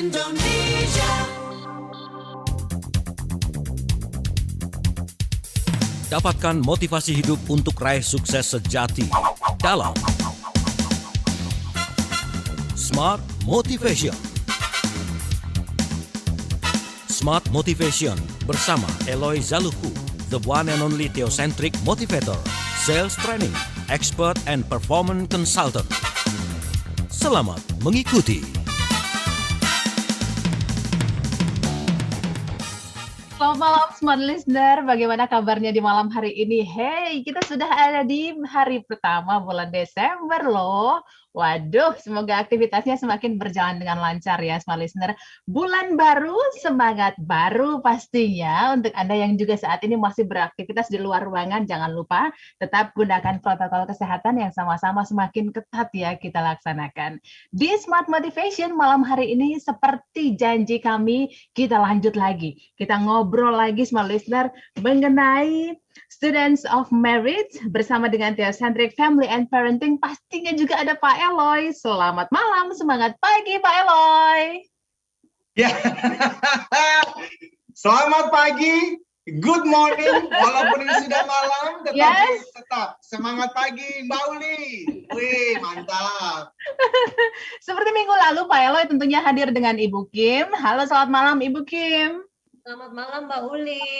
Indonesia. Dapatkan motivasi hidup untuk raih sukses sejati dalam Smart Motivation. Smart Motivation bersama Eloy Zaluku, the one and only theocentric motivator, sales training, expert and performance consultant. Selamat mengikuti. Selamat malam Smart Listener, bagaimana kabarnya di malam hari ini? Hey, kita sudah ada di hari pertama bulan Desember loh. Waduh, semoga aktivitasnya semakin berjalan dengan lancar ya Smart Listener. Bulan baru, semangat baru pastinya. Untuk Anda yang juga saat ini masih beraktivitas di luar ruangan, jangan lupa tetap gunakan protokol kesehatan yang sama-sama semakin ketat ya kita laksanakan. Di Smart Motivation malam hari ini seperti janji kami, kita lanjut lagi. Kita ngobrol lagi Smart Listener mengenai Students of Merit bersama dengan Theocentric Family and Parenting. Pastinya juga ada Pak Eloy. Selamat malam, semangat pagi Pak Eloy. Ya, selamat pagi, good morning, walaupun ini sudah malam, tetapi tetap semangat pagi Mbak Uli. Wih, mantap. Seperti minggu lalu Pak Eloy tentunya hadir dengan Ibu Kim. Halo, selamat malam Ibu Kim. Selamat malam Mbak Uli,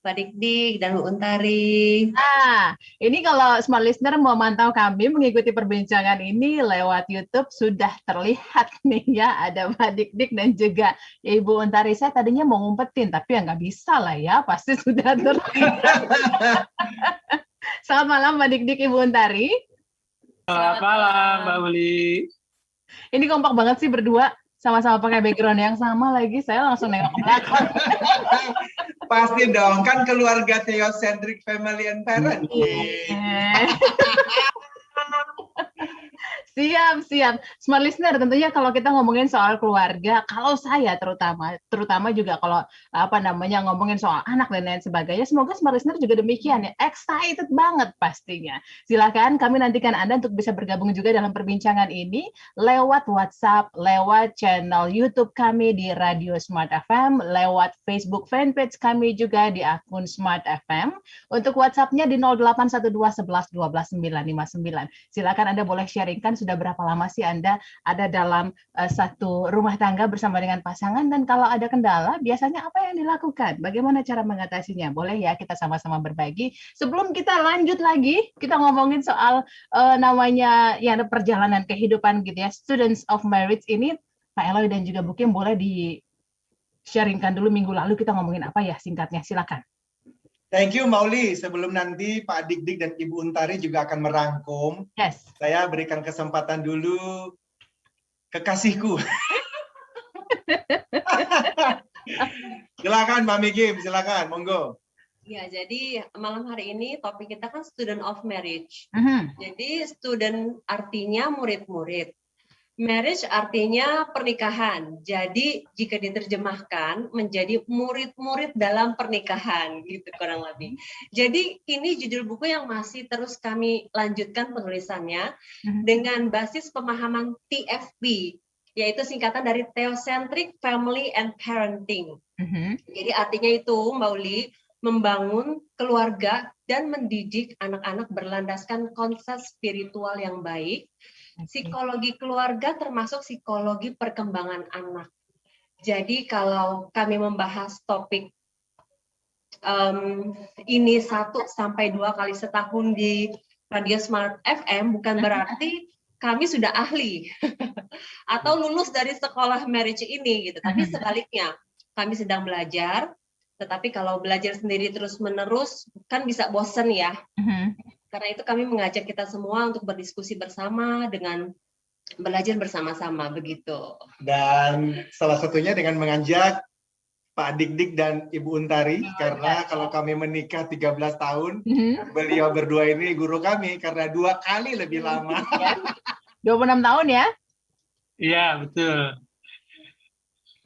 Pak Dik-Dik, dan Bu Untari. Nah, ini kalau Smart Listener mau mantau kami mengikuti perbincangan ini lewat YouTube sudah terlihat nih ya, ada Pak Dik-Dik dan juga Ibu Untari. Saya tadinya mau ngumpetin, tapi ya nggak bisa lah ya, pasti sudah terlihat. Selamat malam Pak Dik-Dik, Ibu Untari. Selamat malam Mbak Uli. Ini kompak banget sih berdua. Sama-sama pakai background yang sama lagi, saya langsung nengok ke belakang. Pasti dong, kan keluarga Theocentric Family and Parenting. Siap. Smart Listener, tentunya kalau kita ngomongin soal keluarga, kalau saya terutama juga kalau ngomongin soal anak dan lain sebagainya, semoga Smart Listener juga demikian ya, excited banget pastinya. Silakan kami nantikan Anda untuk bisa bergabung juga dalam perbincangan ini lewat WhatsApp, lewat channel YouTube kami di Radio Smart FM, lewat Facebook fanpage kami juga di akun Smart FM. Untuk WhatsApp-nya di 0812 11 12 959. Silakan Anda boleh sharingkan sudah berapa lama sih Anda ada dalam satu rumah tangga bersama dengan pasangan, dan kalau ada kendala biasanya apa yang dilakukan? Bagaimana cara mengatasinya? Boleh ya kita sama-sama berbagi. Sebelum kita lanjut lagi, kita ngomongin soal namanya ya perjalanan kehidupan gitu ya. Students of Merit ini Pak Eloy dan juga Bu Kim boleh di-sharingkan dulu minggu lalu kita ngomongin apa ya singkatnya. Silakan. Thank you Mbak Uli. Sebelum nanti Pak Dik-Dik dan Ibu Untari juga akan merangkum, saya berikan kesempatan dulu kekasihku. Silakan Mbak Kim, silakan, monggo. Ya, jadi malam hari ini topik kita kan student of marriage. Jadi student artinya murid-murid. Marriage artinya pernikahan. Jadi jika diterjemahkan menjadi murid-murid dalam pernikahan gitu kurang lebih. Jadi ini judul buku yang masih terus kami lanjutkan penulisannya dengan basis pemahaman TFP, yaitu singkatan dari Theocentric Family and Parenting. Jadi artinya itu Mbak Uli, membangun keluarga dan mendidik anak-anak berlandaskan konsep spiritual yang baik. Psikologi keluarga termasuk psikologi perkembangan anak. Jadi kalau kami membahas topik ini 1 sampai 2 kali setahun di Radio Smart FM, bukan berarti kami sudah ahli atau lulus dari sekolah marriage ini gitu. Tapi sebaliknya, kami sedang belajar. Tetapi kalau belajar sendiri terus-menerus kan bisa bosen ya. Karena itu kami mengajak kita semua untuk berdiskusi bersama dengan belajar bersama-sama begitu. Dan salah satunya dengan mengajak Pak Dik-Dik dan Ibu Untari, karena kalau kami menikah 13 tahun, beliau berdua ini guru kami karena 2 kali lebih lama. 26 tahun ya? Iya, betul.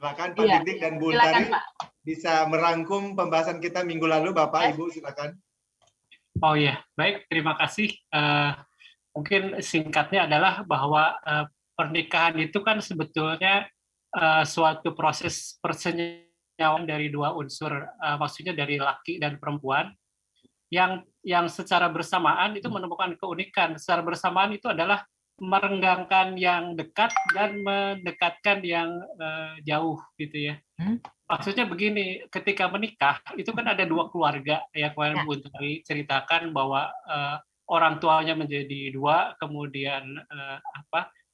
Silakan Pak Dik-Dik dan Bu Untari bisa merangkum pembahasan kita minggu lalu, Bapak, Ibu, silakan. Oh ya, baik, terima kasih. Mungkin singkatnya adalah bahwa pernikahan itu kan sebetulnya suatu proses persenyawaan dari dua unsur, maksudnya dari laki dan perempuan, yang secara bersamaan itu menemukan keunikan. Secara bersamaan itu adalah merenggangkan yang dekat dan mendekatkan yang jauh gitu ya. Maksudnya begini, ketika menikah itu kan ada dua keluarga ya, kemarin Bu Untari ceritakan bahwa orang tuanya menjadi dua, kemudian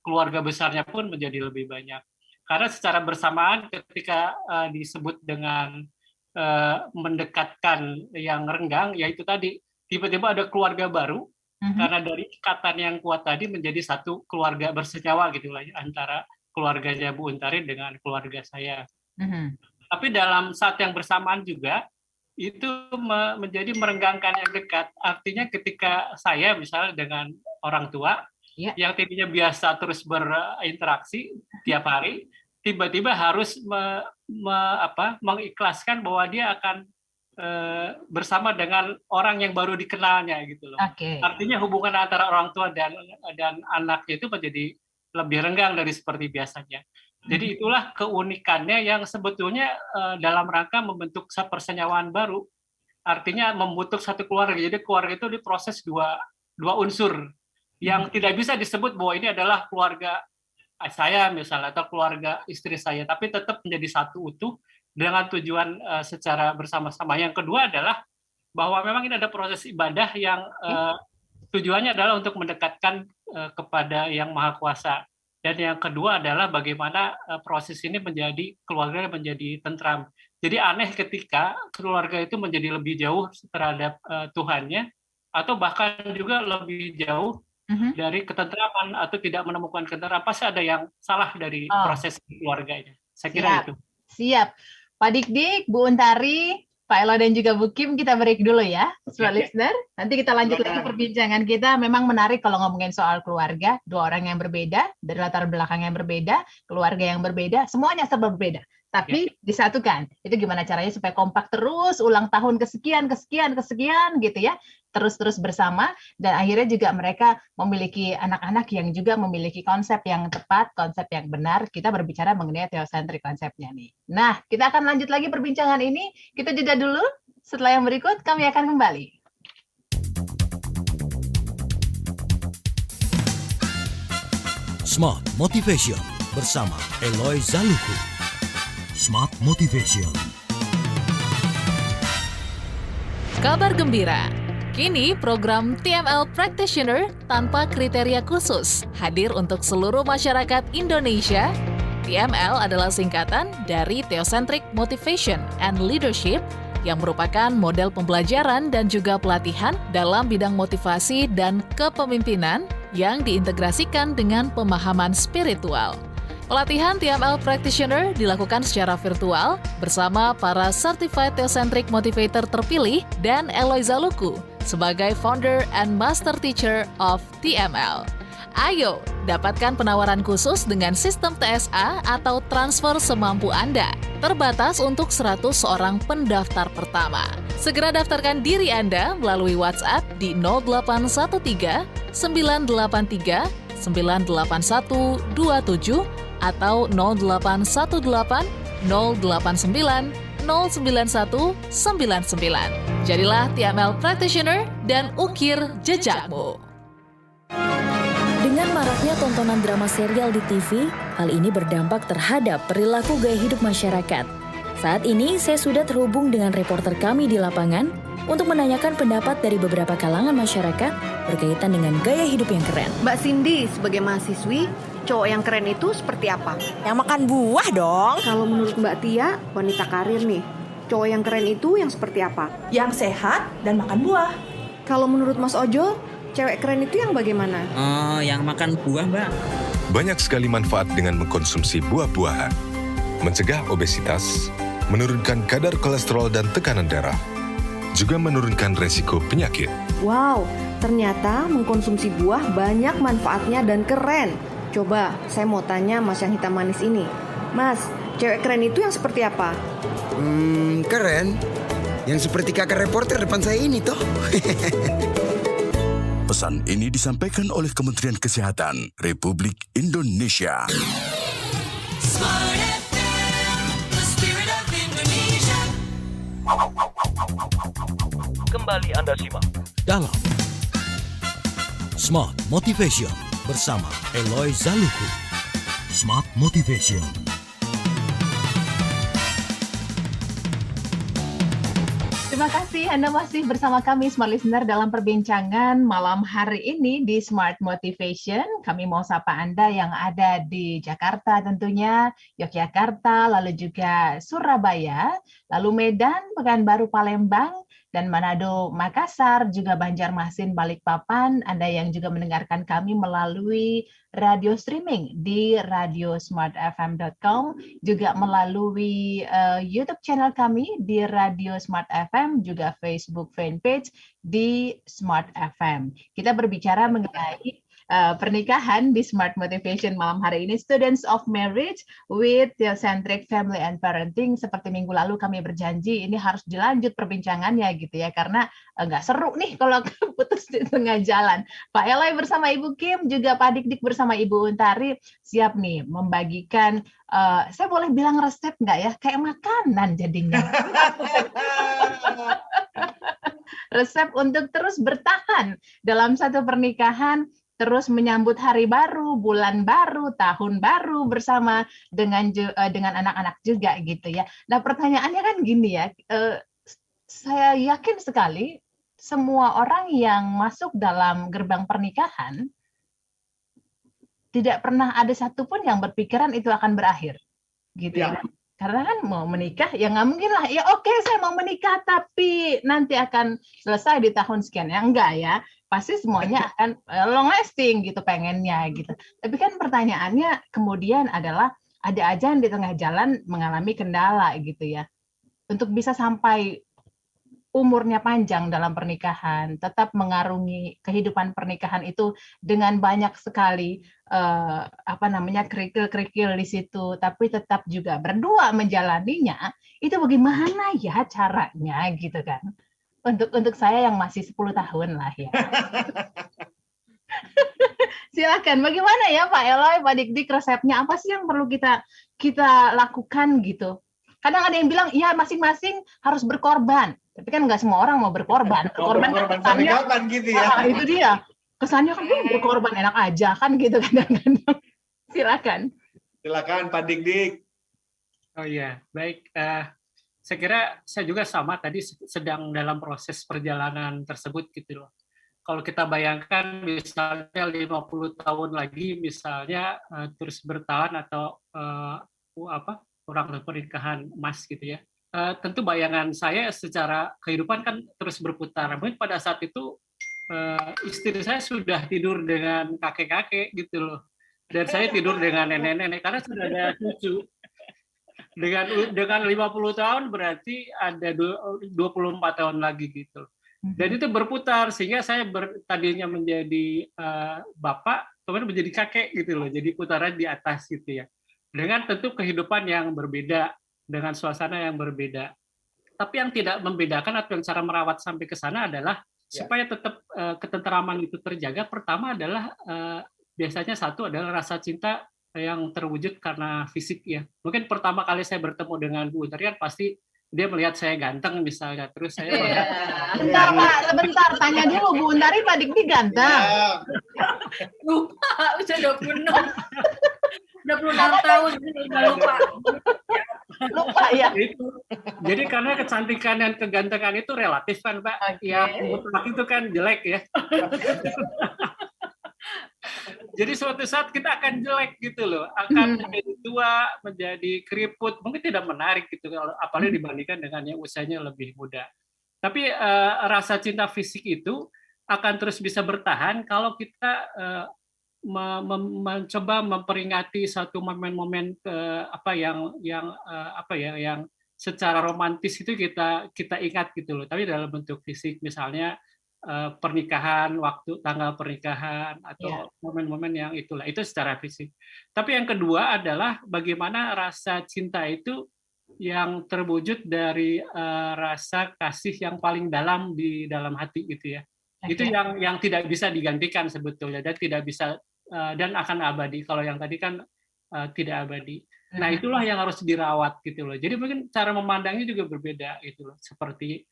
keluarga besarnya pun menjadi lebih banyak. Karena secara bersamaan ketika disebut dengan mendekatkan yang renggang, yaitu tadi tiba-tiba ada keluarga baru karena dari ikatan yang kuat tadi menjadi satu keluarga bersenyawa gitu lah, antara keluarganya Bu Untari dengan keluarga saya. Tapi dalam saat yang bersamaan juga itu menjadi merenggangkan yang dekat. Artinya ketika saya misalnya dengan orang tua yang tadinya biasa terus berinteraksi tiap hari, tiba-tiba harus mengikhlaskan bahwa dia akan bersama dengan orang yang baru dikenalnya gitu loh. Artinya hubungan antara orang tua dan anaknya itu menjadi lebih renggang dari seperti biasanya. Jadi itulah keunikannya yang sebetulnya dalam rangka membentuk persenyawaan baru. Artinya membentuk satu keluarga. Jadi keluarga itu diproses dua unsur yang tidak bisa disebut bahwa ini adalah keluarga saya misalnya atau keluarga istri saya, tapi tetap menjadi satu utuh dengan tujuan secara bersama-sama. Yang kedua adalah bahwa memang ini ada proses ibadah yang tujuannya adalah untuk mendekatkan kepada Yang Maha Kuasa. Dan yang kedua adalah bagaimana proses ini menjadi keluarga menjadi tentram. Jadi aneh ketika keluarga itu menjadi lebih jauh terhadap Tuhannya, atau bahkan juga lebih jauh dari ketentraman atau tidak menemukan ketentraman. Pasti ada yang salah dari proses keluarganya. Saya kira itu. Siap. Pak Dik-Dik, Bu Untari, Pak Elo dan juga Bu Kim, kita break dulu ya, Smart Listener. Nanti kita lanjut lagi perbincangan kita. Memang menarik kalau ngomongin soal keluarga, dua orang yang berbeda, dari latar belakang yang berbeda, keluarga yang berbeda, semuanya serba berbeda. Tapi disatukan. Itu gimana caranya supaya kompak terus, ulang tahun kesekian gitu ya. Terus bersama, dan akhirnya juga mereka memiliki anak-anak yang juga memiliki konsep yang tepat, konsep yang benar. Kita berbicara mengenai teosentrik konsepnya nih. Nah, kita akan lanjut lagi perbincangan ini. Kita jeda dulu. Setelah yang berikut, kami akan kembali. Smart Motivation bersama Eloy Zaluku. Smart Motivation. Kabar gembira. Kini program TML Practitioner tanpa kriteria khusus hadir untuk seluruh masyarakat Indonesia. TML adalah singkatan dari Theocentric Motivation and Leadership yang merupakan model pembelajaran dan juga pelatihan dalam bidang motivasi dan kepemimpinan yang diintegrasikan dengan pemahaman spiritual. Pelatihan TML Practitioner dilakukan secara virtual bersama para Certified Theocentric Motivator terpilih dan Eloy Zaluku sebagai Founder and Master Teacher of TML. Ayo, dapatkan penawaran khusus dengan sistem TSA atau transfer semampu Anda. Terbatas untuk 100 orang pendaftar pertama. Segera daftarkan diri Anda melalui WhatsApp di 0813 983 98127 atau 0818 089 09199. Jadilah TML Practitioner dan ukir jejakmu. Dengan maraknya tontonan drama serial di TV, hal ini berdampak terhadap perilaku gaya hidup masyarakat. Saat ini saya sudah terhubung dengan reporter kami di lapangan untuk menanyakan pendapat dari beberapa kalangan masyarakat berkaitan dengan gaya hidup yang keren. Mbak Cindy, sebagai mahasiswi, cowok yang keren itu seperti apa? Yang makan buah dong. Kalau menurut Mbak Tia, wanita karir nih, cowok yang keren itu yang seperti apa? Yang sehat dan makan buah. Kalau menurut Mas Ojo, cewek keren itu yang bagaimana? Oh, yang makan buah, Mbak. Banyak sekali manfaat dengan mengkonsumsi buah-buahan. Mencegah obesitas, menurunkan kadar kolesterol dan tekanan darah, juga menurunkan resiko penyakit. Wow, ternyata mengkonsumsi buah banyak manfaatnya dan keren. Coba, saya mau tanya Mas yang hitam manis ini. Mas, cewek keren itu yang seperti apa? Keren. Yang seperti kakak reporter depan saya ini toh. Pesan ini disampaikan oleh Kementerian Kesehatan Republik Indonesia. Smart Anda simak dalam Smart Motivation bersama Eloy Zaluku. Smart Motivation. Terima kasih Anda masih bersama kami Smart Listener dalam perbincangan malam hari ini di Smart Motivation. Kami mau sapa Anda yang ada di Jakarta tentunya, Yogyakarta, lalu juga Surabaya, lalu Medan, Pekanbaru, Palembang, dan Manado, Makassar, juga Banjarmasin, Balikpapan. Anda yang juga mendengarkan kami melalui radio streaming di radiosmartfm.com, juga melalui YouTube channel kami di Radio Smart FM, juga Facebook fanpage di Smart FM. Kita berbicara mengenai pernikahan di Smart Motivation malam hari ini, Students of Marriage with Theocentric Family and Parenting. Seperti minggu lalu kami berjanji ini harus dilanjut perbincangannya gitu ya, karena nggak seru nih kalau putus di tengah jalan. Pak Eloy bersama Ibu Kim, juga Pak Dik-Dik bersama Ibu Untari siap nih membagikan, saya boleh bilang resep nggak ya? Kayak makanan jadinya. Resep untuk terus bertahan dalam satu pernikahan, terus menyambut hari baru, bulan baru, tahun baru bersama dengan anak-anak juga gitu ya. Nah pertanyaannya kan gini ya, saya yakin sekali semua orang yang masuk dalam gerbang pernikahan tidak pernah ada satupun yang berpikiran itu akan berakhir, gitu ya. Karena kan mau menikah ya nggak mungkin lah, ya oke, saya mau menikah tapi nanti akan selesai di tahun sekian, ya enggak ya. Pasti semuanya akan long lasting gitu pengennya gitu. Tapi kan pertanyaannya kemudian adalah ada aja yang di tengah jalan mengalami kendala gitu ya. Untuk bisa sampai umurnya panjang dalam pernikahan, tetap mengarungi kehidupan pernikahan itu dengan banyak sekali kerikil-kerikil di situ, tapi tetap juga berdua menjalaninya. Itu bagaimana ya caranya gitu kan? Untuk saya yang masih 10 tahun lah ya. Silakan, bagaimana ya Pak Eloy, Pak Dik-Dik, resepnya apa sih yang perlu kita lakukan gitu? Kadang ada yang bilang, ya masing-masing harus berkorban. Tapi kan nggak semua orang mau berkorban. Berkorban kesannya, kapan gitu ya? Itu dia. Kesannya kan berkorban enak aja kan gitu kadang-kadang. Silakan. Silakan Pak Dik-Dik. Oh iya, baik. Saya kira saya juga sama tadi sedang dalam proses perjalanan tersebut gitu loh. Kalau kita bayangkan misalnya 50 tahun lagi misalnya terus bertahan atau orang pernikahan emas gitu ya. Tentu bayangan saya secara kehidupan kan terus berputar. Mungkin pada saat itu istri saya sudah tidur dengan kakek-kakek gitu loh. Dan saya tidur dengan nenek-nenek karena sudah ada cucu. Dengan 50 tahun berarti ada 24 tahun lagi gitu. Dan itu berputar sehingga saya tadinya menjadi bapak, kemudian menjadi kakek gitu loh. Jadi putaran di atas gitu ya. Dengan tentu kehidupan yang berbeda, dengan suasana yang berbeda. Tapi yang tidak membedakan atau yang cara merawat sampai ke sana adalah supaya tetap ketenteraman itu terjaga. Pertama adalah biasanya satu adalah rasa cinta yang terwujud karena fisik ya. Mungkin pertama kali saya bertemu dengan Bu Untari pasti dia melihat saya ganteng misalnya, terus saya melihat sebentar, tanya dulu Bu Untari, Pak Dik-Dik ganteng. Lupa, udah 26 tahun udah lupa. Lupa ya. Jadi karena kecantikan dan kegantengan itu relatif kan Pak. Ya, itu kan jelek ya. Jadi suatu saat kita akan jelek gitu loh, akan menjadi tua, menjadi keriput, mungkin tidak menarik gitu, apalagi dibandingkan dengan yang usianya lebih muda. Tapi rasa cinta fisik itu akan terus bisa bertahan kalau kita mencoba memperingati satu momen-momen yang secara romantis itu kita ingat gitu loh. Tapi dalam bentuk fisik misalnya pernikahan, waktu tanggal pernikahan atau momen-momen yang itulah, itu secara fisik. Tapi yang kedua adalah bagaimana rasa cinta itu yang terwujud dari rasa kasih yang paling dalam di dalam hati gitu ya. Itu yang tidak bisa digantikan sebetulnya dan tidak bisa dan akan abadi. Kalau yang tadi kan tidak abadi. Nah, itulah yang harus dirawat gitu loh. Jadi mungkin cara memandangnya juga berbeda gitu loh. Seperti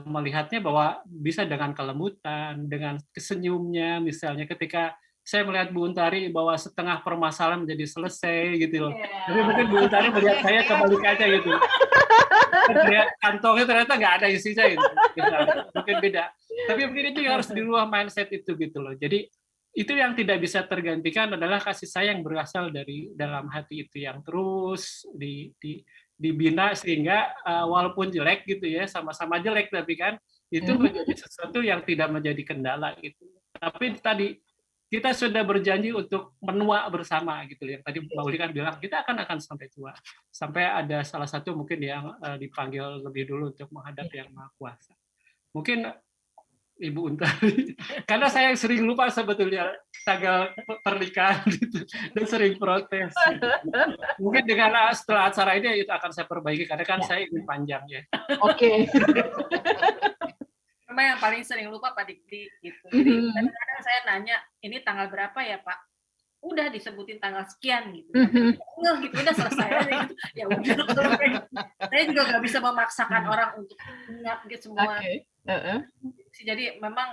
melihatnya bahwa bisa dengan kelembutan, dengan senyumnya, misalnya ketika saya melihat Bu Untari bahwa setengah permasalahan menjadi selesai gitu loh. Tapi mungkin Bu Untari melihat saya kebalikannya gitu. Lihat kantongnya ternyata nggak ada isinya gitu. Mungkin beda. Tapi mungkin itu yang harus dirubah mindset itu gitu loh. Jadi itu yang tidak bisa tergantikan adalah kasih sayang berasal dari dalam hati itu yang terus dibina sehingga walaupun jelek gitu ya, sama-sama jelek tapi kan itu menjadi sesuatu yang tidak menjadi kendala gitu. Tapi tadi kita sudah berjanji untuk menua bersama gitu yang tadi Mbak Uli kan bilang kita akan sampai tua. Sampai ada salah satu mungkin yang dipanggil lebih dulu untuk menghadap Yang Maha Kuasa. Mungkin Ibu Untari, karena saya sering lupa sebetulnya tanggal pernikahan gitu, dan sering protes. Gitu. Mungkin dengan setelah acara ini itu akan saya perbaiki, karena kan saya ingin panjang ya. Oke. Memang yang paling sering lupa Pak Dikdik gitu. Jadi kadang-kadang saya nanya, ini tanggal berapa ya Pak? Udah disebutin tanggal sekian gitu. Gitu udah selesai aja gitu. Ya udah. Saya juga nggak bisa memaksakan orang untuk ingat gitu semua. Jadi memang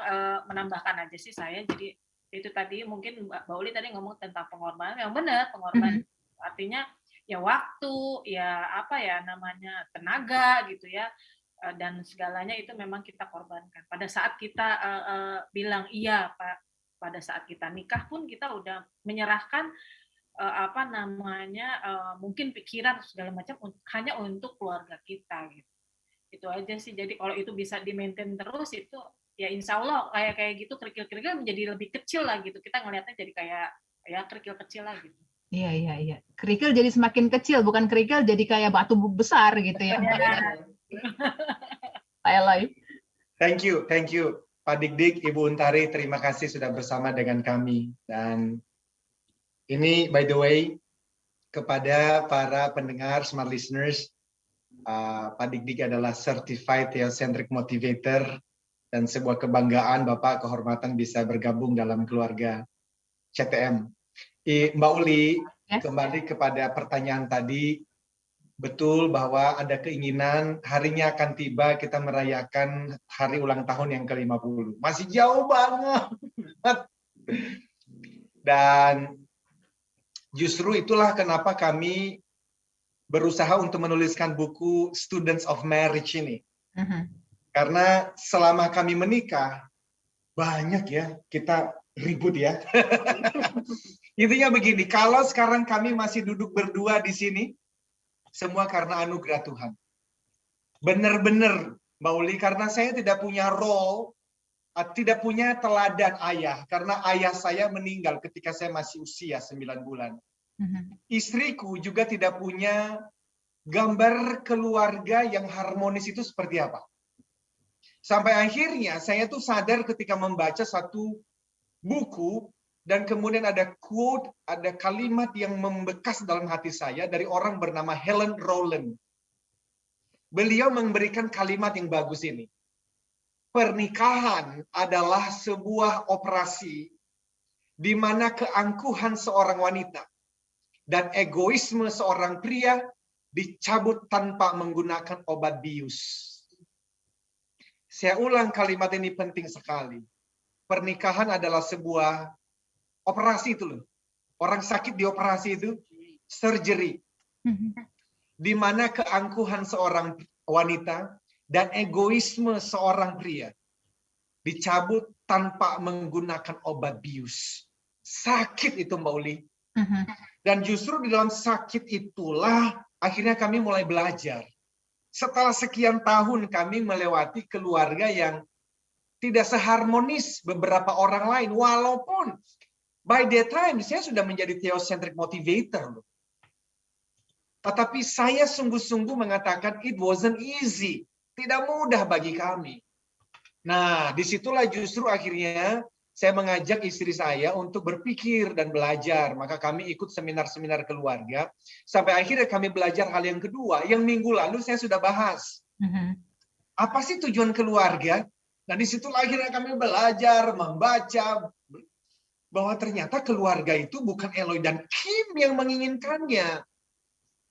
menambahkan aja sih saya. Jadi itu tadi mungkin Mbak Uli tadi ngomong tentang pengorbanan. Yang benar pengorbanan artinya ya waktu, ya apa ya namanya tenaga gitu ya. Dan segalanya itu memang kita korbankan. Pada saat kita bilang iya Pak, pada saat kita nikah pun kita udah menyerahkan mungkin pikiran segala macam hanya untuk keluarga kita gitu. Itu aja sih. Jadi kalau itu bisa di-maintain terus itu ya insya Allah kayak gitu kerikil-kerikil menjadi lebih kecil lah gitu. Kita ngelihatnya jadi kayak ya kerikil kecil lah gitu. Iya. Kerikil jadi semakin kecil, bukan kerikil jadi kayak batu besar gitu ya. Pak Eloy. Thank you. Pak Dik-Dik, Ibu Untari, terima kasih sudah bersama dengan kami. Dan ini, by the way, kepada para pendengar, smart listeners, Pak Dik-Dik adalah Certified Theocentric Motivator, dan sebuah kebanggaan Bapak kehormatan bisa bergabung dalam keluarga CTM. Mbak Uli, kembali kepada pertanyaan tadi, betul bahwa ada keinginan harinya akan tiba kita merayakan hari ulang tahun yang ke-50. Masih jauh banget. Dan justru itulah kenapa kami berusaha untuk menuliskan buku Students of Marriage ini. Karena selama kami menikah, banyak ya kita ribut ya. Intinya begini, kalau sekarang kami masih duduk berdua di sini, semua karena anugerah Tuhan. Benar-benar, Mbak Uli, karena saya tidak punya role, tidak punya teladan ayah, karena ayah saya meninggal ketika saya masih usia 9 bulan. Istriku juga tidak punya gambar keluarga yang harmonis itu seperti apa. Sampai akhirnya saya tuh sadar ketika membaca satu buku, dan kemudian ada quote, ada kalimat yang membekas dalam hati saya dari orang bernama Helen Rowland. Beliau memberikan kalimat yang bagus ini. Pernikahan adalah sebuah operasi di mana keangkuhan seorang wanita dan egoisme seorang pria dicabut tanpa menggunakan obat bius. Saya ulang, kalimat ini penting sekali. Pernikahan adalah sebuah operasi itu loh. Orang sakit di operasi itu surgery. Di mana keangkuhan seorang wanita dan egoisme seorang pria dicabut tanpa menggunakan obat bius. Sakit itu Mbak Uli. Dan justru di dalam sakit itulah akhirnya kami mulai belajar. Setelah sekian tahun kami melewati keluarga yang tidak seharmonis beberapa orang lain, walaupun by that time saya sudah menjadi theocentric motivator. Tetapi saya sungguh-sungguh mengatakan it wasn't easy. Tidak mudah bagi kami. Nah, disitulah justru akhirnya saya mengajak istri saya untuk berpikir dan belajar. Maka kami ikut seminar-seminar keluarga. Sampai akhirnya kami belajar hal yang kedua. Yang minggu lalu saya sudah bahas. Apa sih tujuan keluarga? Nah, disitulah akhirnya kami belajar, membaca, bahwa ternyata keluarga itu bukan Eloy dan Kim yang menginginkannya.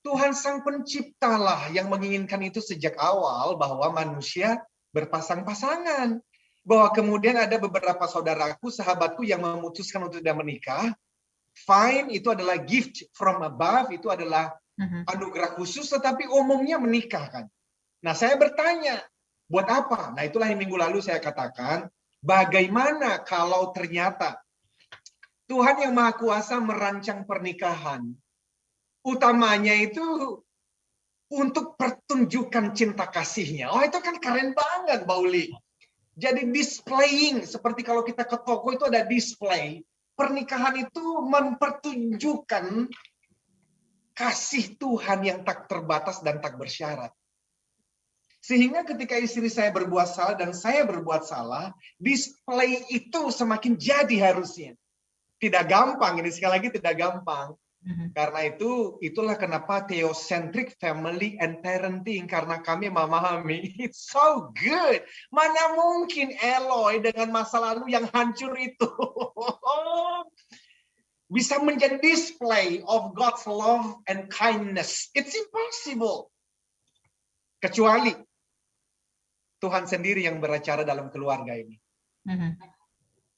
Tuhan Sang Penciptalah yang menginginkan itu sejak awal, bahwa manusia berpasang-pasangan. Bahwa kemudian ada beberapa saudaraku, sahabatku yang memutuskan untuk tidak menikah, fine, itu adalah gift from above, itu adalah anugerah khusus, tetapi umumnya menikah kan. Nah, saya bertanya, buat apa? Nah, itulah yang minggu lalu saya katakan, bagaimana kalau ternyata Tuhan yang Maha Kuasa merancang pernikahan, utamanya itu untuk pertunjukan cinta kasihnya. Oh, itu kan keren banget, Mbak Uli. Jadi displaying, seperti kalau kita ke toko itu ada display. Pernikahan itu mempertunjukkan kasih Tuhan yang tak terbatas dan tak bersyarat. Sehingga ketika istri saya berbuat salah dan saya berbuat salah, display itu semakin jadi harusnya. Tidak gampang, ini sekali lagi tidak gampang. Karena itulah kenapa theocentric family and parenting, karena kami memahami it's so good. Mana mungkin Eloy dengan masa lalu yang hancur itu bisa menjadi display of God's love and kindness. It's impossible. Kecuali Tuhan sendiri yang beracara dalam keluarga ini.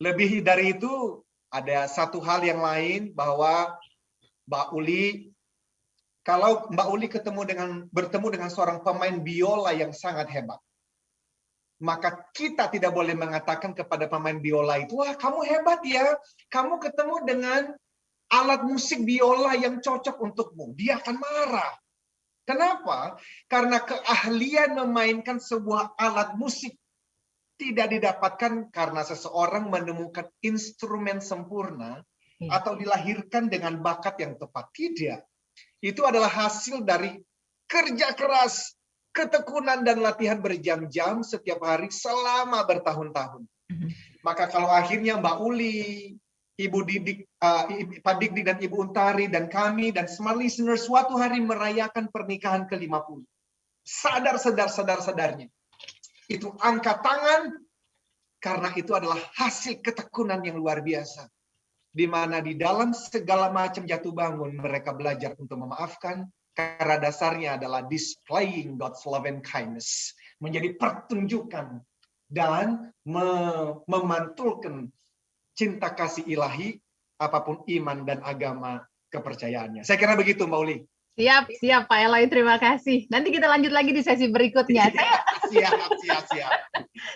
Lebih dari itu, ada satu hal yang lain, bahwa Mbak Uli, kalau Mbak Uli bertemu dengan seorang pemain biola yang sangat hebat, maka kita tidak boleh mengatakan kepada pemain biola itu, wah kamu hebat ya, kamu ketemu dengan alat musik biola yang cocok untukmu. Dia akan marah. Kenapa? Karena keahlian memainkan sebuah alat musik tidak didapatkan karena seseorang menemukan instrumen sempurna atau dilahirkan dengan bakat yang tepat. Tidak. Itu adalah hasil dari kerja keras, ketekunan, dan latihan berjam-jam setiap hari selama bertahun-tahun. Maka kalau akhirnya Mbak Uli, Ibu Didik, Pak Dikdik dan Ibu Untari, dan kami, dan smart listeners suatu hari merayakan pernikahan ke-50. Sadar-sadarnya. Itu angkat tangan, karena itu adalah hasil ketekunan yang luar biasa. Di mana di dalam segala macam jatuh bangun, mereka belajar untuk memaafkan, karena dasarnya adalah displaying God's love and kindness. Menjadi pertunjukan dan memantulkan cinta kasih ilahi, apapun iman dan agama kepercayaannya. Saya kira begitu, Mbak Uli. Siap Pak Eloy, terima kasih. Nanti kita lanjut lagi di sesi berikutnya. Siap.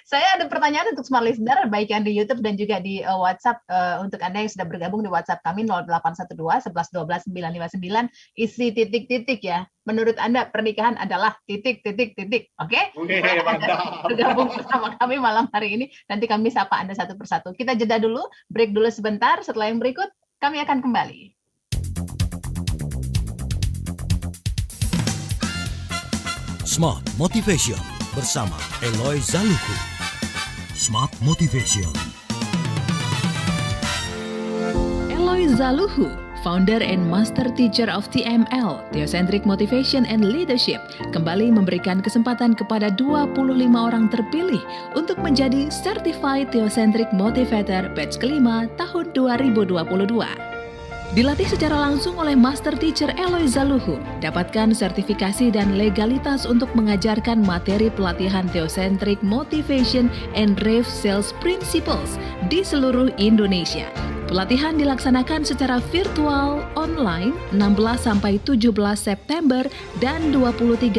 Saya ada pertanyaan untuk smart listener, baik yang di YouTube dan juga di WhatsApp. Untuk Anda yang sudah bergabung di WhatsApp kami 0812 11 12 959, isi titik-titik ya. Menurut Anda pernikahan adalah titik-titik. Oke? Bergabung bersama kami malam hari ini. Nanti kami sapa Anda satu persatu. Kita jeda dulu, break dulu sebentar. Setelah yang berikut, kami akan kembali. Smart Motivation bersama Eloy Zaluhu. Smart Motivation. Eloy Zaluhu, founder and master teacher of TML, Theocentric Motivation and Leadership, kembali memberikan kesempatan kepada 25 orang terpilih untuk menjadi Certified Theocentric Motivator batch kelima tahun 2022. Dilatih secara langsung oleh Master Teacher Eloy Zaluhu, dapatkan sertifikasi dan legalitas untuk mengajarkan materi pelatihan Theocentric Motivation and Rev Sales Principles di seluruh Indonesia. Pelatihan dilaksanakan secara virtual online 16-17 September dan 23-24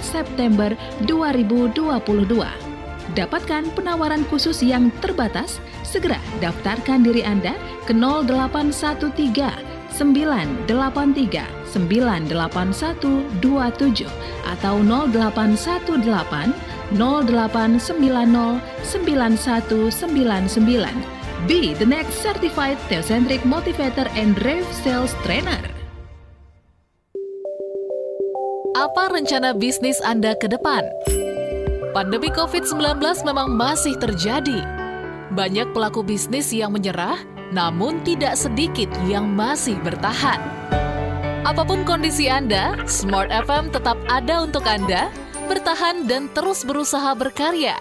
September 2022. Dapatkan penawaran khusus yang terbatas, segera daftarkan diri Anda ke 0813 983 98127 atau 0818 0890 9199. Be the next certified Theocentric Motivator and Rev Sales Trainer. Apa rencana bisnis Anda ke depan? Pandemi COVID-19 memang masih terjadi. Banyak pelaku bisnis yang menyerah, namun tidak sedikit yang masih bertahan. Apapun kondisi Anda, Smart FM tetap ada untuk Anda, bertahan dan terus berusaha berkarya,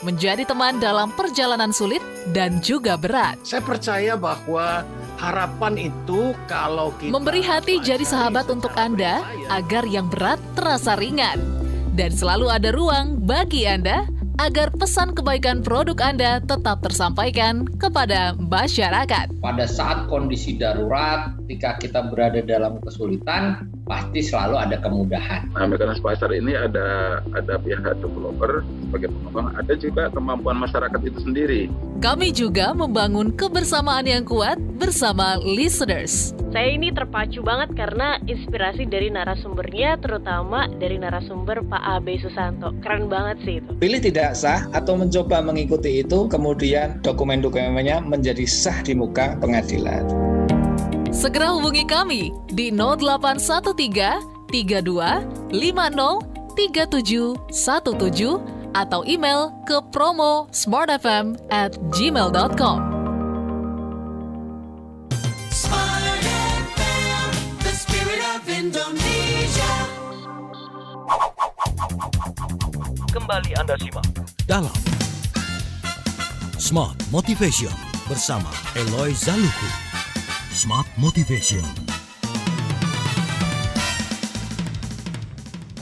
menjadi teman dalam perjalanan sulit dan juga berat. Saya percaya bahwa harapan itu kalau kita memberi hati jadi sahabat untuk Anda agar yang berat terasa ringan. Dan selalu ada ruang bagi Anda agar pesan kebaikan produk Anda tetap tersampaikan kepada masyarakat. Pada saat kondisi darurat, ketika kita berada dalam kesulitan, pasti selalu ada kemudahan. Nah, mekanisme pasar ini ada pihak developer sebagai pengembang, ada juga kemampuan masyarakat itu sendiri. Kami juga membangun kebersamaan yang kuat bersama listeners. Saya ini terpacu banget karena inspirasi dari narasumbernya, terutama dari narasumber Pak Abe Susanto. Keren banget sih itu. Pilih tidak sah atau mencoba mengikuti itu, kemudian dokumen-dokumennya menjadi sah di muka pengadilan. Segera hubungi kami di 0813 32 50 3717 atau email ke promo@smartfm@gmail.com. Kembali Anda simak dalam Smart Motivation bersama Eloy Zaluku. Smart Motivation.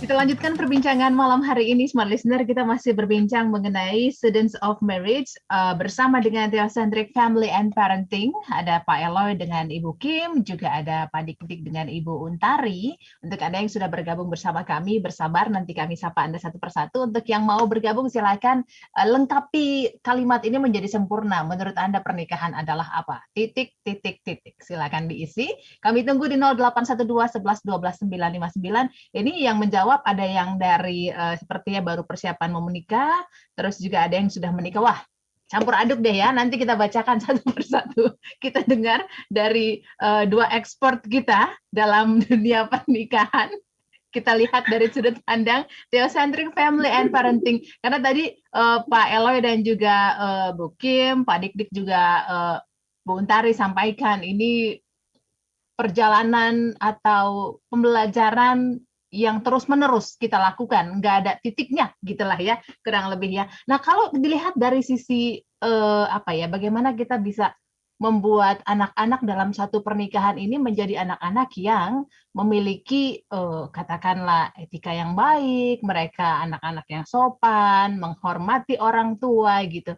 Kita lanjutkan perbincangan malam hari ini, Smart Listener. Kita masih berbincang mengenai Students of Marriage bersama dengan Theocentric Family and Parenting. Ada Pak Eloy dengan Ibu Kim, juga ada Pak Dik-Dik dengan Ibu Untari. Untuk Anda yang sudah bergabung bersama kami, bersabar, nanti kami sapa Anda satu persatu. Untuk yang mau bergabung, silakan lengkapi kalimat ini menjadi sempurna. Menurut Anda pernikahan adalah apa? Titik, titik, titik. Silakan diisi. Kami tunggu di 0812 11 12 959. Ini yang menjawab ada yang dari sepertinya baru persiapan mau menikah, terus juga ada yang sudah menikah. Wah, campur aduk deh ya. Nanti kita bacakan satu persatu. Kita dengar dari dua expert kita dalam dunia pernikahan. Kita lihat dari sudut pandang Theocentric Family and Parenting. Karena tadi Pak Eloy dan juga Bu Kim, Pak Dik-Dik juga Bu Untari sampaikan ini perjalanan atau pembelajaran yang terus-menerus kita lakukan, nggak ada titiknya, gitulah ya, kurang lebih ya. Nah, kalau dilihat dari sisi bagaimana kita bisa membuat anak-anak dalam satu pernikahan ini menjadi anak-anak yang memiliki katakanlah etika yang baik, mereka anak-anak yang sopan, menghormati orang tua gitu.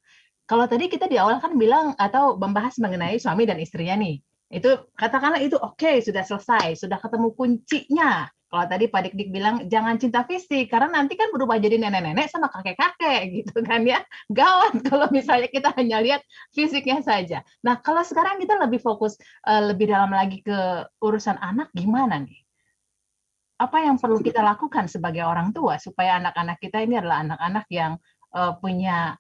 Kalau tadi kita di awal kan bilang atau membahas mengenai suami dan istrinya nih, itu katakanlah itu oke, sudah selesai, sudah ketemu kuncinya. Kalau tadi Pak Dik-Dik bilang jangan cinta fisik, karena nanti kan berubah jadi nenek-nenek sama kakek-kakek gitu kan ya. Gawat kalau misalnya kita hanya lihat fisiknya saja. Nah, kalau sekarang kita lebih fokus lebih dalam lagi ke urusan anak, gimana nih? Apa yang perlu kita lakukan sebagai orang tua supaya anak-anak kita ini adalah anak-anak yang punya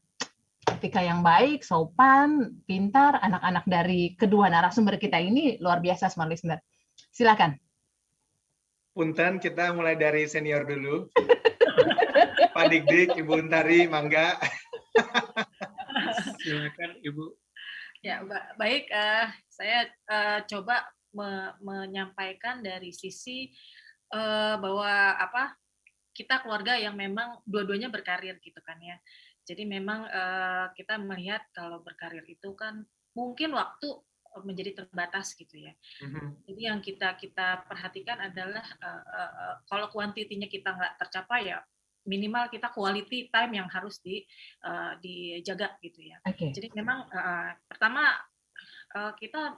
etika yang baik, sopan, pintar. Anak-anak dari kedua narasumber kita ini luar biasa, Smart Listener. Silakan. Punten, kita mulai dari senior dulu. Pak Dik-Dik, Ibu Untari, mangga. Silakan Ibu. Ya, baik. Saya coba menyampaikan dari sisi bahwa kita keluarga yang memang dua-duanya berkarir gitu kan ya. Jadi memang kita melihat kalau berkarir itu kan mungkin waktu menjadi terbatas gitu ya. Jadi yang kita perhatikan adalah kalau kuantitinya kita nggak tercapai ya minimal kita quality time yang harus dijaga gitu ya. Okay. Jadi memang pertama kita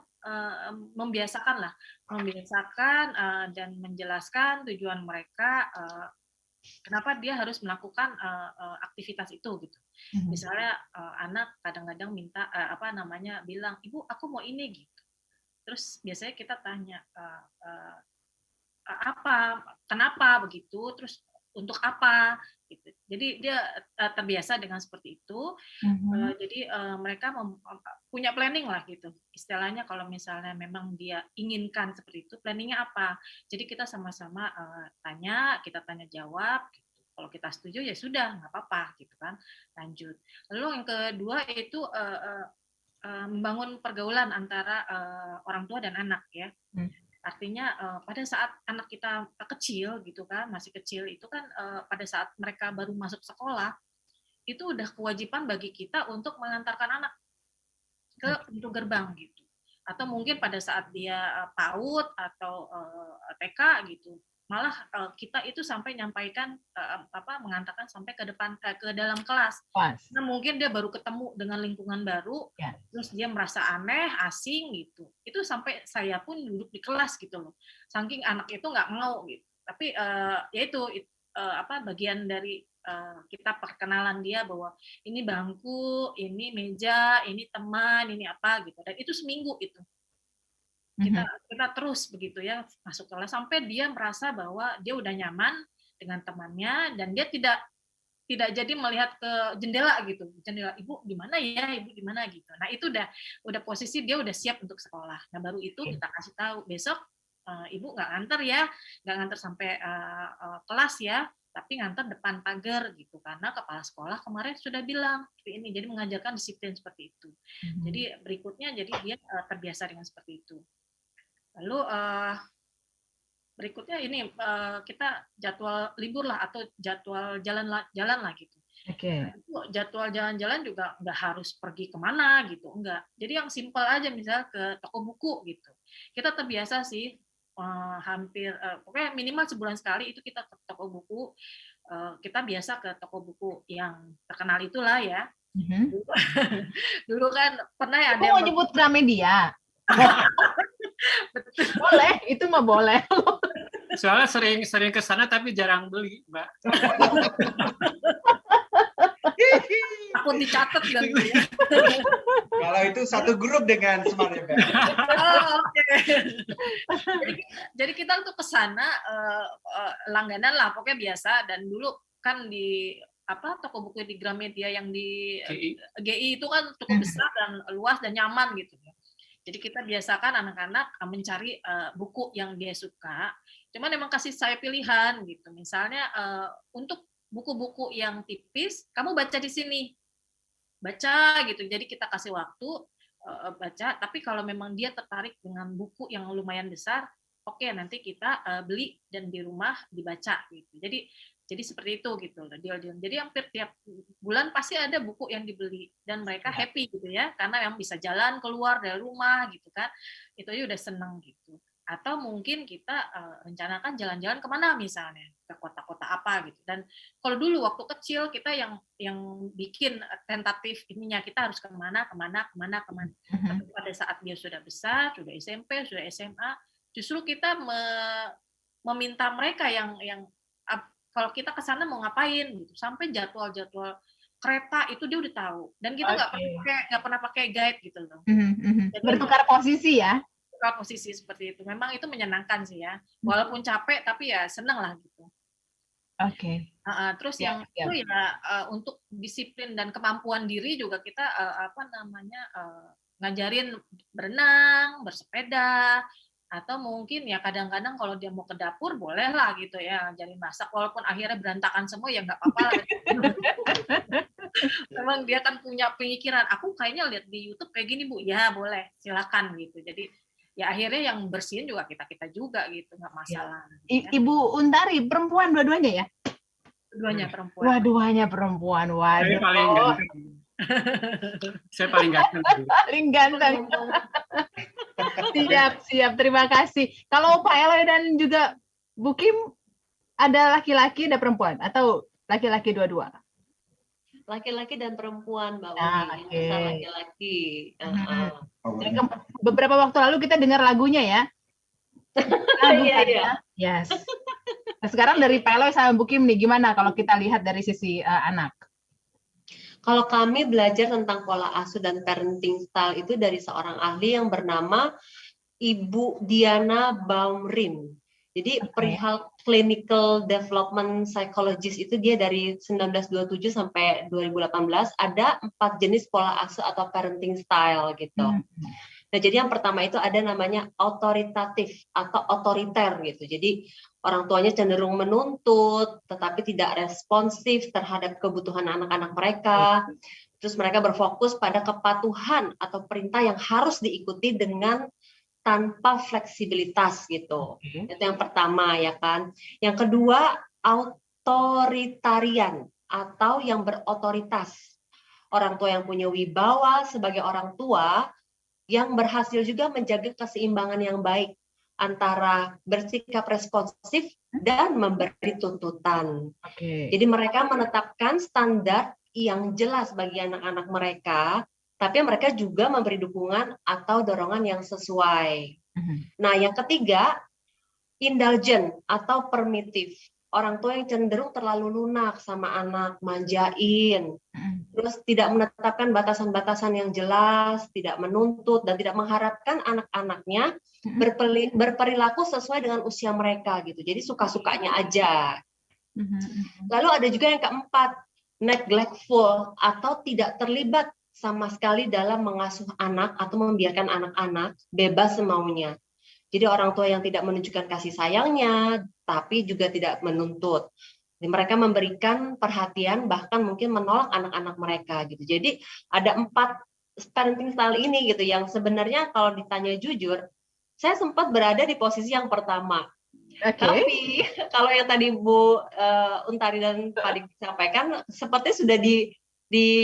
membiasakan dan menjelaskan tujuan mereka kenapa dia harus melakukan aktivitas itu gitu. Misalnya anak kadang-kadang minta bilang, "Ibu, aku mau ini," gitu. Terus biasanya kita tanya kenapa begitu, terus untuk apa gitu. Jadi dia terbiasa dengan seperti itu. Jadi mereka punya planning lah gitu. Istilahnya kalau misalnya memang dia inginkan seperti itu, planningnya apa? Jadi kita sama-sama kita tanya jawab. Kalau kita setuju ya sudah, nggak apa-apa gitu kan, lanjut. Lalu yang kedua itu membangun pergaulan antara orang tua dan anak ya. Artinya pada saat anak kita kecil gitu kan, masih kecil itu kan pada saat mereka baru masuk sekolah itu udah kewajiban bagi kita untuk mengantarkan anak ke pintu gerbang gitu. Atau mungkin pada saat dia PAUD atau TK gitu, malah kita itu sampai nyampaikan mengatakan sampai ke depan ke dalam kelas. Nah, mungkin dia baru ketemu dengan lingkungan baru, terus dia merasa aneh, asing gitu. Itu sampai saya pun duduk di kelas gitu loh. Saking anak itu nggak mau gitu. Tapi ya itu bagian dari kita perkenalan dia bahwa ini bangku, ini meja, ini teman, ini apa gitu. Dan itu seminggu itu. Kita terus begitu ya masuk kelas sampai dia merasa bahwa dia udah nyaman dengan temannya dan dia tidak jadi melihat ke jendela gitu. Jendela, ibu di mana ya, ibu di mana gitu. Nah, itu udah posisi dia udah siap untuk sekolah. Nah, baru itu kita kasih tahu besok ibu nggak nganter ya, nggak nganter sampai kelas ya, tapi nganter depan pagar gitu, karena kepala sekolah kemarin sudah bilang seperti ini. Jadi mengajarkan disiplin seperti itu. Jadi berikutnya jadi dia terbiasa dengan seperti itu. Lalu berikutnya ini kita jadwal libur lah atau jadwal jalan lah gitu. Jadwal jalan-jalan juga nggak harus pergi kemana gitu, enggak. Jadi yang simpel aja, misalnya ke toko buku gitu. Kita terbiasa sih hampir pokoknya minimal sebulan sekali itu kita ke toko buku. Kita biasa ke toko buku yang terkenal itulah ya. Dulu kan pernah ada yang mau nyebut Gramedia. Boleh, itu mah boleh. Soalnya sering ke sana tapi jarang beli, Mbak. Takut dicatat gitu ya. Kalau itu satu grup dengan Smart FM. Jadi kita tuh ke sana langganan lah, pokoknya biasa. Dan dulu kan di toko buku di Gramedia yang di GI itu kan cukup besar dan luas dan nyaman gitu. Jadi kita biasakan anak-anak mencari buku yang dia suka. Cuman memang kasih saya pilihan gitu. Misalnya untuk buku-buku yang tipis, kamu baca di sini. Baca gitu. Jadi kita kasih waktu baca, tapi kalau memang dia tertarik dengan buku yang lumayan besar, oke, nanti kita beli dan di rumah dibaca gitu. Jadi seperti itu gitu loh, deal-deal. Jadi hampir tiap bulan pasti ada buku yang dibeli dan mereka happy gitu ya, karena yang bisa jalan keluar dari rumah gitu kan, itu aja udah seneng gitu. Atau mungkin kita rencanakan jalan-jalan kemana misalnya, ke kota-kota apa gitu. Dan kalau dulu waktu kecil kita yang bikin tentatif ininya, kita harus kemana. Tapi pada saat dia sudah besar, sudah SMP, sudah SMA, justru kita meminta mereka yang kalau kita ke sana mau ngapain gitu, sampai jadwal-jadwal kereta itu dia udah tahu, dan kita nggak pernah pakai guide gitu loh. Jadi, bertukar posisi ya? Bertukar posisi seperti itu, memang itu menyenangkan sih ya, walaupun capek tapi ya seneng lah gitu. Terus yang itu ya untuk disiplin dan kemampuan diri juga kita ngajarin berenang, bersepeda. Atau mungkin ya kadang-kadang kalau dia mau ke dapur boleh lah gitu ya, ngajarin masak, walaupun akhirnya berantakan semua ya nggak apa-apa lah. Memang dia kan punya pemikiran, aku kayaknya lihat di YouTube kayak gini Bu, ya boleh silakan gitu. Jadi ya akhirnya yang bersihin juga kita juga gitu, nggak masalah. Ibu Untari perempuan dua-duanya ya? Dua-duanya perempuan. Dua-duanya perempuan, waduh. Saya paling ganteng. Paling ganteng. Siap. Terima kasih. Kalau Pak Eloy dan juga Bu Kim, ada laki-laki, ada perempuan? Atau laki-laki dua-dua? Laki-laki dan perempuan, Mbak Uni. Laki-laki. Beberapa waktu lalu kita dengar lagunya ya? Iya. Yes. Nah, sekarang dari Pak Eloy sama Bu Kim nih, gimana kalau kita lihat dari sisi anak? Kalau kami belajar tentang pola asuh dan parenting style itu dari seorang ahli yang bernama Ibu Diana Baumrind. Jadi perihal clinical development psychologist itu dia dari 1927 sampai 2018 ada 4 jenis pola asuh atau parenting style gitu. Nah, jadi yang pertama itu ada namanya autoritatif atau otoriter gitu. Jadi orang tuanya cenderung menuntut, tetapi tidak responsif terhadap kebutuhan anak-anak mereka. Terus mereka berfokus pada kepatuhan atau perintah yang harus diikuti dengan tanpa fleksibilitas gitu. Itu yang pertama ya kan. Yang kedua authoritarian atau yang berotoritas. Orang tua yang punya wibawa sebagai orang tua yang berhasil juga menjaga keseimbangan yang baik antara bersikap responsif dan memberi tuntutan. Jadi mereka menetapkan standar yang jelas bagi anak-anak mereka, tapi mereka juga memberi dukungan atau dorongan yang sesuai. Nah, yang ketiga, indulgent atau permissive. Orang tua yang cenderung terlalu lunak sama anak, manjain, terus tidak menetapkan batasan-batasan yang jelas, tidak menuntut, dan tidak mengharapkan anak-anaknya berperilaku sesuai dengan usia mereka gitu. Jadi suka-sukanya aja. Lalu ada juga yang keempat, neglectful atau tidak terlibat sama sekali dalam mengasuh anak atau membiarkan anak-anak bebas semaunya. Jadi orang tua yang tidak menunjukkan kasih sayangnya, tapi juga tidak menuntut. Jadi mereka memberikan perhatian, bahkan mungkin menolak anak-anak mereka gitu. Jadi ada 4 parenting style ini gitu, yang sebenarnya kalau ditanya jujur, saya sempat berada di posisi yang pertama. Tapi kalau yang tadi Bu Untari dan Pak Dik sampaikan, seperti sudah di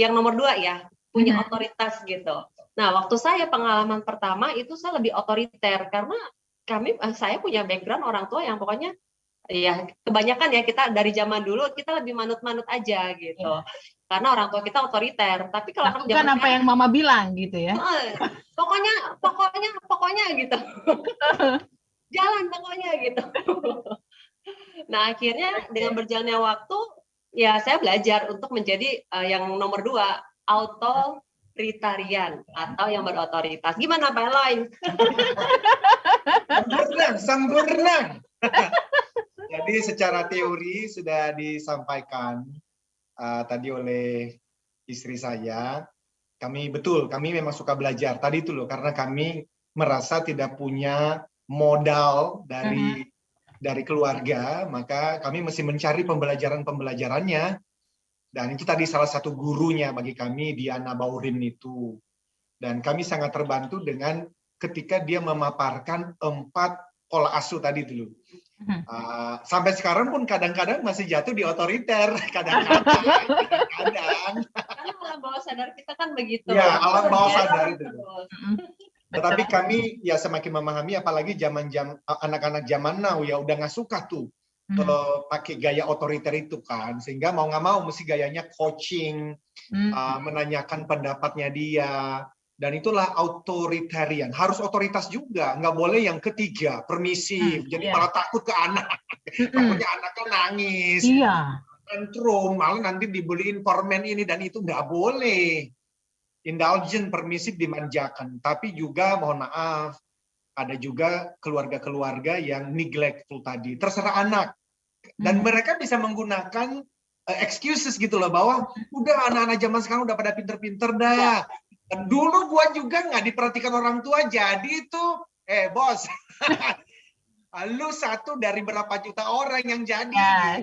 yang nomor 2 ya, punya otoritas gitu. Nah, waktu saya pengalaman pertama itu saya lebih otoriter karena saya punya background orang tua yang pokoknya ya kebanyakan ya kita dari zaman dulu kita lebih manut-manut aja gitu. Karena orang tua kita otoriter. Tapi kalau bukan apa yang mama bilang gitu ya. Pokoknya gitu. Jalan pokoknya gitu. Nah, akhirnya dengan berjalannya waktu ya saya belajar untuk menjadi yang nomor 2, authoritarian atau yang berotoritas. Gimana Pak Eloy? Sempurna. Jadi secara teori sudah disampaikan tadi oleh istri saya. Kami memang suka belajar. Tadi itu loh, karena kami merasa tidak punya modal dari keluarga, maka kami mesti mencari pembelajarannya. Dan itu tadi salah satu gurunya bagi kami, Diana Baurin itu. Dan kami sangat terbantu dengan ketika dia memaparkan 4 pola asuh tadi dulu. Sampai sekarang pun kadang-kadang masih jatuh di otoriter. Kadang-kadang. Karena alam bawah sadar kita kan begitu. Ya, alam bawah sadar itu. Tetapi kami ya semakin memahami, apalagi anak-anak zaman now ya udah nggak suka tuh. Pakai gaya otoriter itu kan, sehingga mau nggak mau mesti gayanya coaching, menanyakan pendapatnya dia, dan itulah authoritarian. Harus otoritas juga, nggak boleh yang ketiga permisif, jadi malah takut ke anak, takutnya anaknya nangis, tantrum, malah nanti dibeliin permen ini dan itu, nggak boleh. Indulgent, permisif, dimanjakan, tapi juga mohon maaf, ada juga keluarga-keluarga yang neglectful tadi, terserah anak. Dan mereka bisa menggunakan excuses gitu loh, bahwa udah anak-anak zaman sekarang udah pada pinter-pinter dah. Dulu gua juga nggak diperhatikan orang tua, jadi itu, bos, lu satu dari berapa juta orang yang jadi.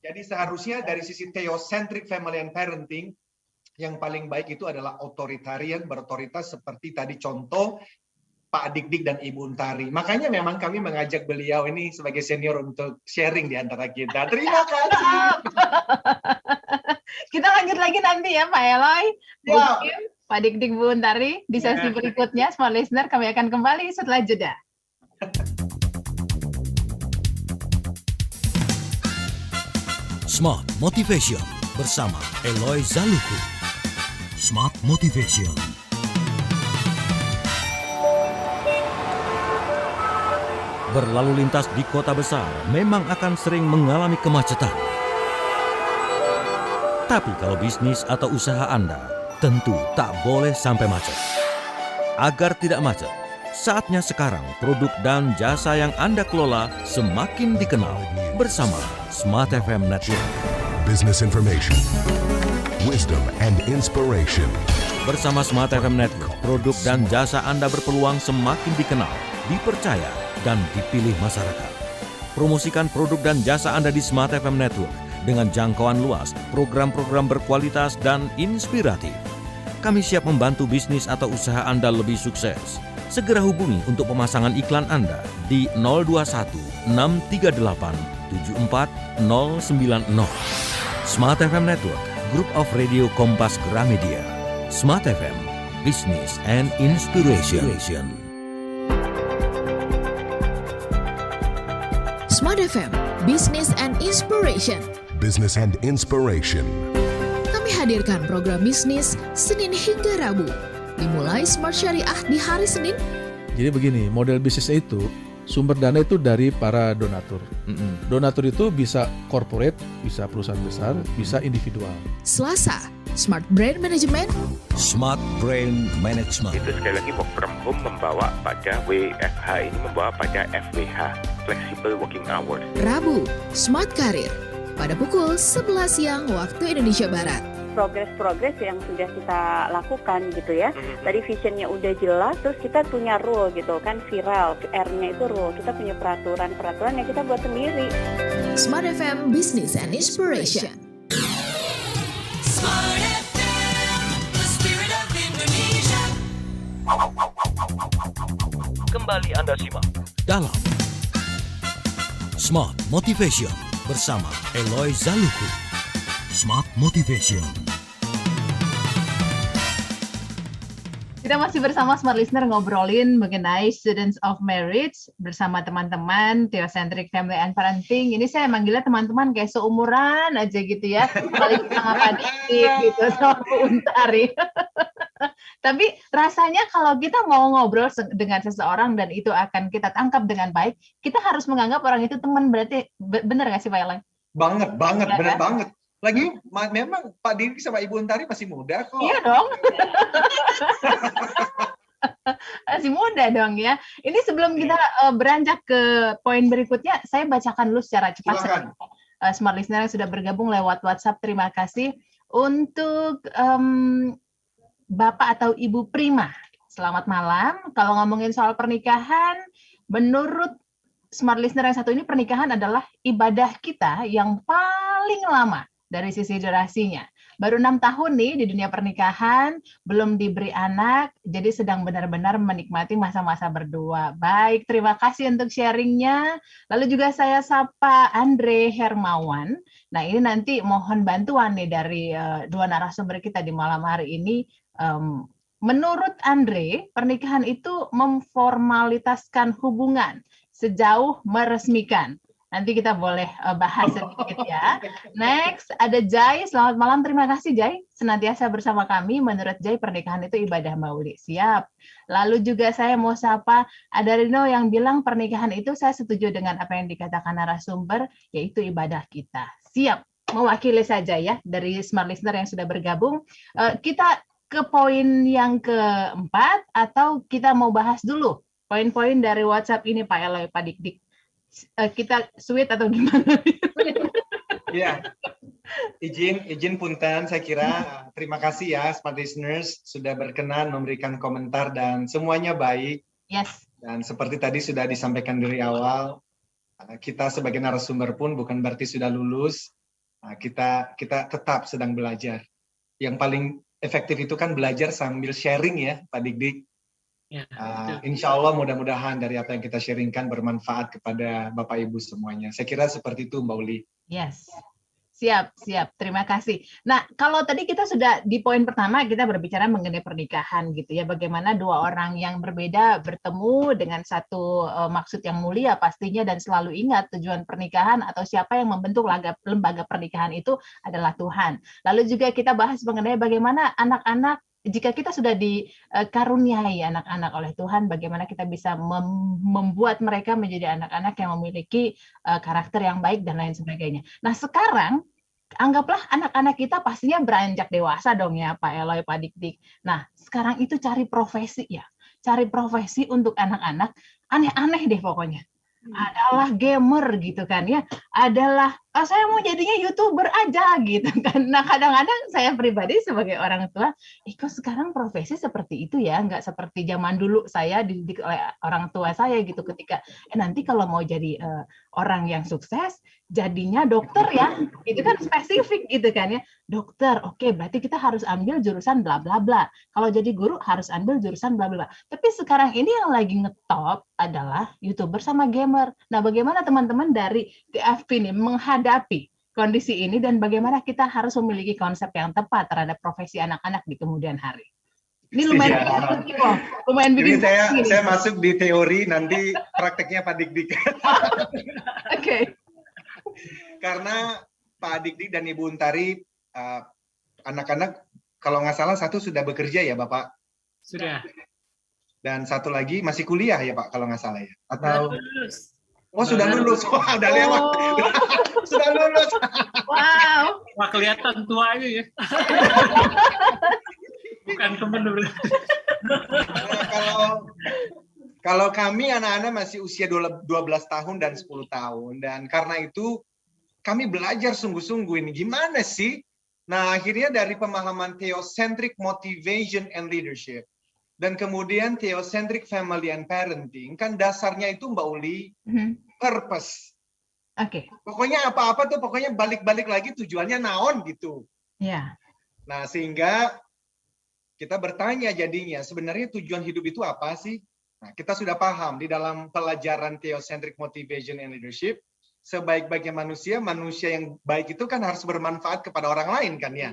Jadi seharusnya dari sisi theocentric family and parenting, yang paling baik itu adalah otoritarian, berotoritas seperti tadi contoh Pak Dik-Dik dan Ibu Untari. Makanya memang kami mengajak beliau ini sebagai senior untuk sharing di antara kita. Terima kasih. Kita lanjut lagi nanti ya Pak Eloy. Pak Dik-Dik, Bu Untari. Di sesi berikutnya, Smart Listener, kami akan kembali setelah jeda. Smart Motivation bersama Eloy Zaluku. Smart Motivation. Berlalu lintas di kota besar memang akan sering mengalami kemacetan. Tapi kalau bisnis atau usaha Anda tentu tak boleh sampai macet. Agar tidak macet, saatnya sekarang produk dan jasa yang Anda kelola semakin dikenal bersama Smart FM Network. Business information, wisdom and inspiration. Bersama Smart FM Network, produk dan jasa Anda berpeluang semakin dikenal, dipercaya, dan dipilih masyarakat. Promosikan produk dan jasa Anda di Smart FM Network dengan jangkauan luas, program-program berkualitas dan inspiratif. Kami siap membantu bisnis atau usaha Anda lebih sukses. Segera hubungi untuk pemasangan iklan Anda di 021 638 74090. Smart FM Network, Group of Radio Kompas Gramedia. Smart FM, Business and Inspiration. Smart FM, Business and Inspiration. Business and Inspiration. Kami hadirkan program bisnis Senin hingga Rabu. Dimulai Smart Syariah di hari Senin. Jadi begini, model bisnisnya itu sumber dana itu dari para donatur. Donatur itu bisa corporate, bisa perusahaan besar, bisa individual. Selasa, Smart Brain Management. Smart Brain Management. Itu sekali lagi work from home membawa pada WFH ini membawa pada FWH, Flexible Working Hours. Rabu, Smart Career. Pada pukul 11 siang waktu Indonesia Barat. Progres yang sudah kita lakukan gitu ya. Tadi visionnya udah jelas, terus kita punya rule gitu kan, viral, R-nya itu rule. Kita punya peraturan yang kita buat sendiri. Smart FM Business and Inspiration. Smart FM, the spirit of Indonesia. Kembali Anda simak dalam Smart Motivation bersama Eloy Zaluku. Smart Motivation. Kita masih bersama Smart Listener ngobrolin mengenai Students of Marriage bersama teman-teman Theocentric Family and Parenting. Ini saya manggilnya teman-teman kayak seumuran aja gitu ya. Paling sama Pak Dik gitu, sama Bu Untari. Tapi rasanya kalau kita mau ngobrol dengan seseorang dan itu akan kita tangkap dengan baik, kita harus menganggap orang itu teman. Berarti benar nggak sih Pak Eloy? Banget, benar banget. Lagi memang Pak Dik sama Ibu Untari masih muda kok. Iya dong. Masih muda dong ya. Ini sebelum kita beranjak ke poin berikutnya, saya bacakan dulu secara cepat. Smart Listener yang sudah bergabung lewat WhatsApp, terima kasih. Untuk Bapak atau Ibu Prima, selamat malam. Kalau ngomongin soal pernikahan, menurut Smart Listener yang satu ini, pernikahan adalah ibadah kita yang paling lama dari sisi durasinya. Baru 6 tahun nih di dunia pernikahan, belum diberi anak, jadi sedang benar-benar menikmati masa-masa berdua. Baik, terima kasih untuk sharingnya. Lalu juga saya sapa Andre Hermawan. Nah ini nanti mohon bantuan nih dari dua narasumber kita di malam hari ini. Menurut Andre, pernikahan itu memformalitaskan hubungan sejauh meresmikan. Nanti kita boleh bahas sedikit ya. Next, ada Jai. Selamat malam, terima kasih Jai. Senantiasa bersama kami. Menurut Jai, pernikahan itu ibadah Mauli. Siap. Lalu juga saya mau sapa, ada Rino yang bilang pernikahan itu saya setuju dengan apa yang dikatakan narasumber, yaitu ibadah kita. Siap. Mewakili saja ya dari Smart Listener yang sudah bergabung. Kita ke poin yang keempat, atau kita mau bahas dulu poin-poin dari WhatsApp ini Pak Eloy, Pak Dik-Dik. Kita sweet atau gimana? Ya, izin punten, saya kira terima kasih ya Smart Listeners sudah berkenan memberikan komentar dan semuanya baik. Yes. Dan seperti tadi sudah disampaikan dari awal, kita sebagai narasumber pun bukan berarti sudah lulus, kita tetap sedang belajar. Yang paling efektif itu kan belajar sambil sharing ya Pak Dik-Dik. Ya, insya Allah mudah-mudahan dari apa yang kita sharingkan bermanfaat kepada Bapak Ibu semuanya. Saya kira seperti itu Mbak Uli. Yes, siap. Terima kasih. Nah, kalau tadi kita sudah di poin pertama kita berbicara mengenai pernikahan gitu ya. Bagaimana dua orang yang berbeda bertemu dengan satu maksud yang mulia pastinya, dan selalu ingat tujuan pernikahan atau siapa yang membentuk lembaga pernikahan itu adalah Tuhan. Lalu juga kita bahas mengenai bagaimana anak-anak, jika kita sudah dikaruniai anak-anak oleh Tuhan, bagaimana kita bisa membuat mereka menjadi anak-anak yang memiliki karakter yang baik dan lain sebagainya. Nah sekarang, anggaplah anak-anak kita pastinya beranjak dewasa dong ya Pak Eloy, Pak Dik-Dik. Nah sekarang itu cari profesi ya. Cari profesi untuk anak-anak, aneh-aneh deh pokoknya. Adalah gamer gitu kan ya, adalah saya mau jadinya YouTuber aja gitu kan. Nah kadang-kadang saya pribadi sebagai orang tua, kok sekarang profesi seperti itu ya, nggak seperti zaman dulu saya dididik oleh orang tua saya gitu, ketika nanti kalau mau jadi orang yang sukses jadinya dokter ya, itu kan spesifik gitu kan ya, dokter, oke, berarti kita harus ambil jurusan bla bla bla, kalau jadi guru harus ambil jurusan bla bla bla. Tapi sekarang ini yang lagi ngetop adalah YouTuber sama gamer. Nah bagaimana teman-teman dari TFP ini menghadapi kondisi ini, dan bagaimana kita harus memiliki konsep yang tepat terhadap profesi anak-anak di kemudian hari? Ini lumayan bikin loh, lumayan bikin. Jadi saya masuk di teori, nanti prakteknya Pak Dik-Dik. Oke. Karena Pak Dik-Dik dan Ibu Untari, anak-anak kalau nggak salah satu sudah bekerja ya Bapak? Sudah. Dan satu lagi masih kuliah ya Pak kalau nggak salah ya? Atau? Lulus. Oh sudah lulus, wah udah lewat. Sudah lulus. Wow. Wah kelihatan tua aja ya. Bukan temen berarti. Kalau kami anak-anak masih usia 12 tahun dan 10 tahun, dan karena itu kami belajar sungguh-sungguh ini gimana sih. Nah akhirnya dari pemahaman theocentric motivation and leadership dan kemudian theocentric family and parenting, kan dasarnya itu Mbak Uli purpose. Oke. Pokoknya apa-apa tuh pokoknya balik-balik lagi tujuannya naon gitu. Ya. Nah sehingga kita bertanya jadinya, sebenarnya tujuan hidup itu apa sih? Nah, kita sudah paham di dalam pelajaran theocentric motivation and leadership, sebaik-baiknya manusia, manusia yang baik itu kan harus bermanfaat kepada orang lain kan ya.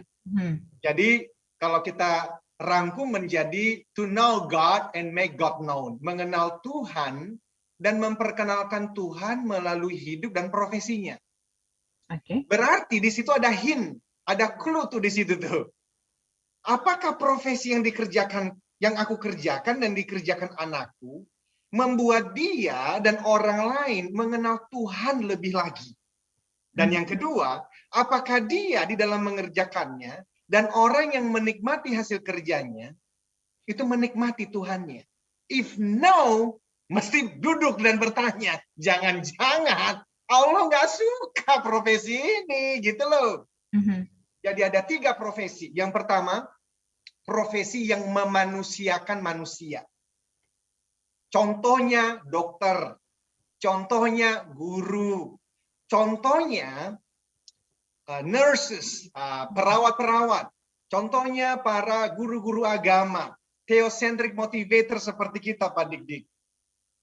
Jadi kalau kita rangkum menjadi to know God and make God known, mengenal Tuhan dan memperkenalkan Tuhan melalui hidup dan profesinya. Oke. Berarti di situ ada hint, ada clue tuh di situ tuh. Apakah profesi yang dikerjakan, yang aku kerjakan dan dikerjakan anakku, membuat dia dan orang lain mengenal Tuhan lebih lagi? Dan yang kedua, apakah dia di dalam mengerjakannya dan orang yang menikmati hasil kerjanya, itu menikmati Tuhannya? If no, mesti duduk dan bertanya, jangan-jangan Allah nggak suka profesi ini, gitu loh. Jadi ada 3 profesi. Yang pertama, profesi yang memanusiakan manusia. Contohnya dokter, contohnya guru, contohnya nurses, perawat-perawat, contohnya para guru-guru agama, theocentric motivator seperti kita Pak Dik-Dik.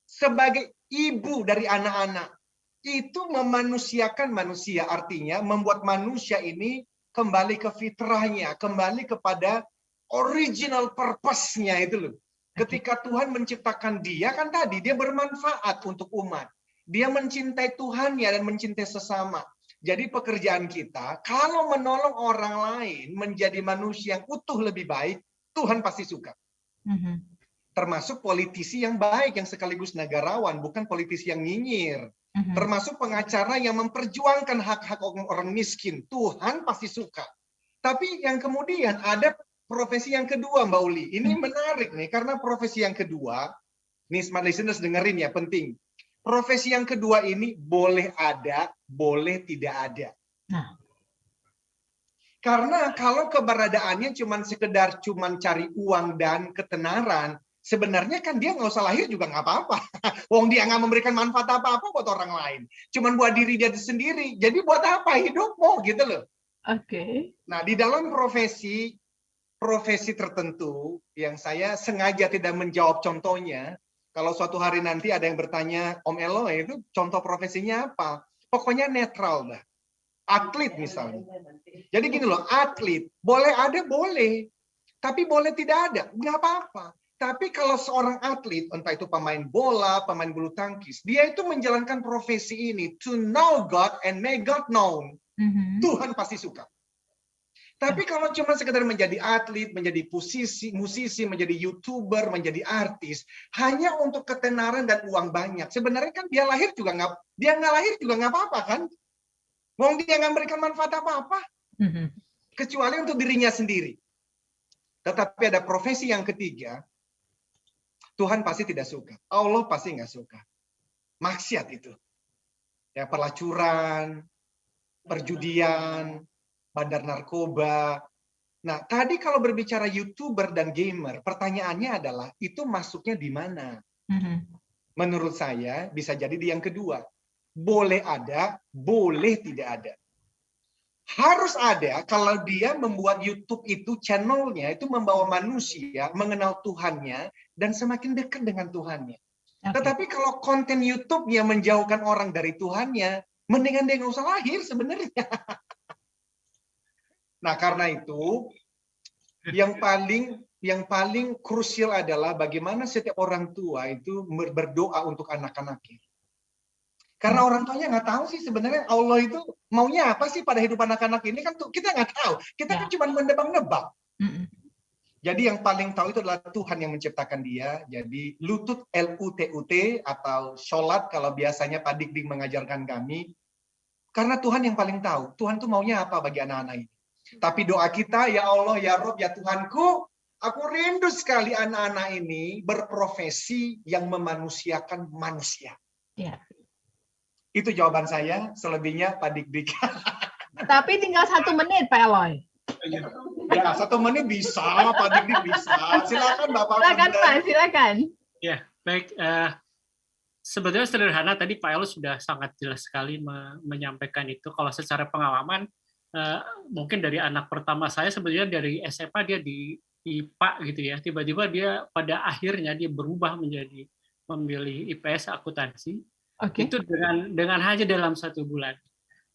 Sebagai ibu dari anak-anak, itu memanusiakan manusia, artinya membuat manusia ini kembali ke fitrahnya, kembali kepada original purpose-nya itu loh. Ketika Tuhan menciptakan dia, kan tadi dia bermanfaat untuk umat. Dia mencintai Tuhannya dan mencintai sesama. Jadi pekerjaan kita, kalau menolong orang lain menjadi manusia yang utuh lebih baik, Tuhan pasti suka. Termasuk politisi yang baik, yang sekaligus negarawan, bukan politisi yang nyinyir. Termasuk pengacara yang memperjuangkan hak-hak orang miskin. Tuhan pasti suka. Tapi yang kemudian ada profesi yang kedua Mbak Uli. Ini menarik nih, karena profesi yang kedua, nih smart listeners dengerin ya, penting. Profesi yang kedua ini boleh ada, boleh tidak ada. Karena kalau keberadaannya sekedar cari uang dan ketenaran, sebenarnya kan dia nggak usah lahir juga nggak apa-apa. Wong dia nggak memberikan manfaat apa-apa buat orang lain. Cuman buat diri dia sendiri. Jadi buat apa hidupmu gitu loh. Oke. Nah di dalam profesi tertentu yang saya sengaja tidak menjawab contohnya, kalau suatu hari nanti ada yang bertanya, Om Elo itu contoh profesinya apa? Pokoknya netral dah. Atlet misalnya. Jadi gini loh, atlet boleh ada boleh, tapi boleh tidak ada nggak apa-apa. Tapi kalau seorang atlet, entah itu pemain bola, pemain bulu tangkis, dia itu menjalankan profesi ini to know God and make God known. Tuhan pasti suka. Tapi kalau cuma sekedar menjadi atlet, menjadi musisi, menjadi YouTuber, menjadi artis, hanya untuk ketenaran dan uang banyak, sebenarnya kan dia lahir juga nggak lahir juga nggak apa-apa kan? Wong dia nggak memberikan manfaat apa-apa, kecuali untuk dirinya sendiri. Tetapi ada profesi yang ketiga, Tuhan pasti tidak suka, Allah pasti nggak suka. Maksiat itu, ya pelacuran, perjudian, bandar narkoba. Nah, tadi kalau berbicara YouTuber dan gamer, pertanyaannya adalah itu masuknya di mana? Menurut saya bisa jadi di yang kedua. Boleh ada, boleh tidak ada. Harus ada kalau dia membuat YouTube itu channelnya itu membawa manusia mengenal Tuhannya dan semakin dekat dengan Tuhannya. Tetapi kalau konten YouTube-nya menjauhkan orang dari Tuhannya, mendingan dia nggak usah lahir sebenarnya. Nah, karena itu yang paling yang paling krusial adalah bagaimana setiap orang tua itu berdoa untuk anak-anaknya. Karena orang tuanya nggak tahu sih sebenarnya Allah itu maunya apa sih pada hidup anak-anak ini, kan kita nggak tahu. Kita kan cuma menebak-nebak. Jadi yang paling tahu itu adalah Tuhan yang menciptakan dia. Jadi lutut, LUTUT, atau sholat kalau biasanya Pak Dik-Dik mengajarkan kami. Karena Tuhan yang paling tahu. Tuhan tuh maunya apa bagi anak-anak ini. Tapi doa kita, ya Allah, ya Rob, ya Tuhanku, aku rindu sekali anak-anak ini berprofesi yang memanusiakan manusia. Ya. Itu jawaban saya, selebihnya Pak Dik-Dik. Tapi tinggal 1 menit, Pak Eloy. Ya, 1 menit bisa, Pak Dik-Dik bisa. Silakan Bapak. Silakan Pak, silakan. Ya, baik. Sebetulnya sederhana, tadi Pak Eloy sudah sangat jelas sekali menyampaikan itu. Kalau secara pengalaman, mungkin dari anak pertama saya, sebetulnya dari SMA dia di IPA gitu ya. Tiba-tiba dia pada akhirnya dia berubah menjadi memilih IPS akuntansi. Itu dengan hanya dalam 1 bulan.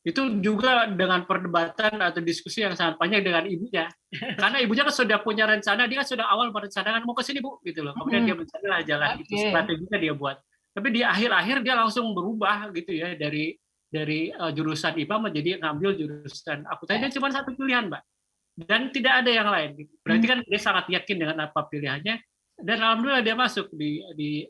Itu juga dengan perdebatan atau diskusi yang sangat panjang dengan ibunya. Karena ibunya kan sudah punya rencana, dia kan sudah awal merencanakan mau ke sini Bu, gitu loh. Kemudian dia mencari jalan itu, strateginya dia buat. Tapi di akhir-akhir dia langsung berubah gitu ya, dari jurusan IPA menjadi ngambil jurusan akuntansi. Cuma 1 pilihan, Mbak. Dan tidak ada yang lain. Berarti kan dia sangat yakin dengan apa pilihannya. Dan alhamdulillah dia masuk di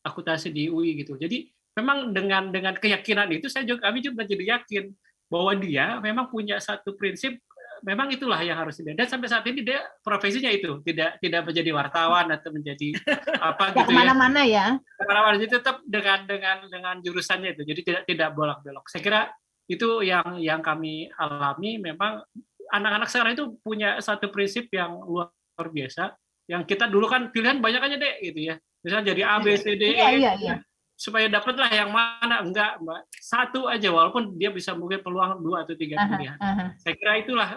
akuntansi di UI gitu. Jadi memang dengan keyakinan itu kami juga jadi yakin bahwa dia memang punya satu prinsip, memang itulah yang harus dia. Dan sampai saat ini dia profesinya itu tidak menjadi wartawan atau menjadi apa gitu ya. Kemana-mana ya. Kemana-mana, jadi tetap dengan jurusannya itu. Jadi tidak bolak-belok. Saya kira itu yang kami alami. Memang anak-anak sekarang itu punya satu prinsip yang luar biasa. Yang kita dulu kan pilihan banyak aja deh gitu ya. Misalnya jadi A, B, C, D, E. Iya. Supaya dapatlah yang mana, enggak Mbak, 1 aja, walaupun dia bisa mungkin peluang 2 atau 3 pilihan. Saya kira itulah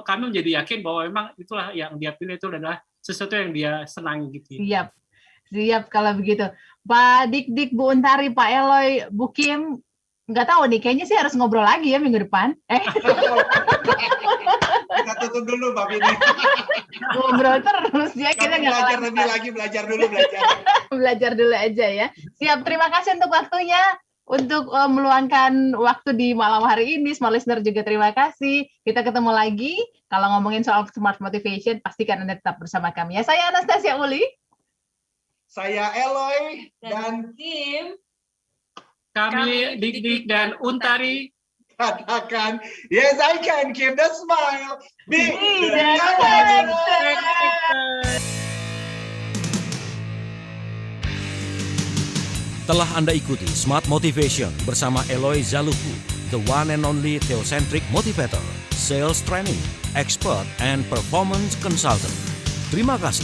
kami menjadi yakin bahwa memang itulah yang dia pilih, itu adalah sesuatu yang dia senangi gitu. Siap kalau begitu. Pak Dik-Dik, Bu Untari, Pak Eloy, Bu Kim, nggak tahu nih, kayaknya sih harus ngobrol lagi ya minggu depan. Kita tutup dulu Mbak Bini. Ngobrol terus ya, kita nggak belajar lebih lagi, belajar dulu. Belajar dulu aja ya. Siap, terima kasih untuk waktunya, untuk meluangkan waktu di malam hari ini. Smart Listener juga terima kasih. Kita ketemu lagi. Kalau ngomongin soal Smart Motivation, pastikan Anda tetap bersama kami ya. Saya Anastasia Uli. Saya Eloy dan Kim. Kami Dik-Dik dan Untari katakan, yes I can keep the smile. Be the Telah Anda ikuti Smart Motivation bersama Eloy Zaluku, the one and only theocentric motivator, sales training, expert, and performance consultant. Terima kasih.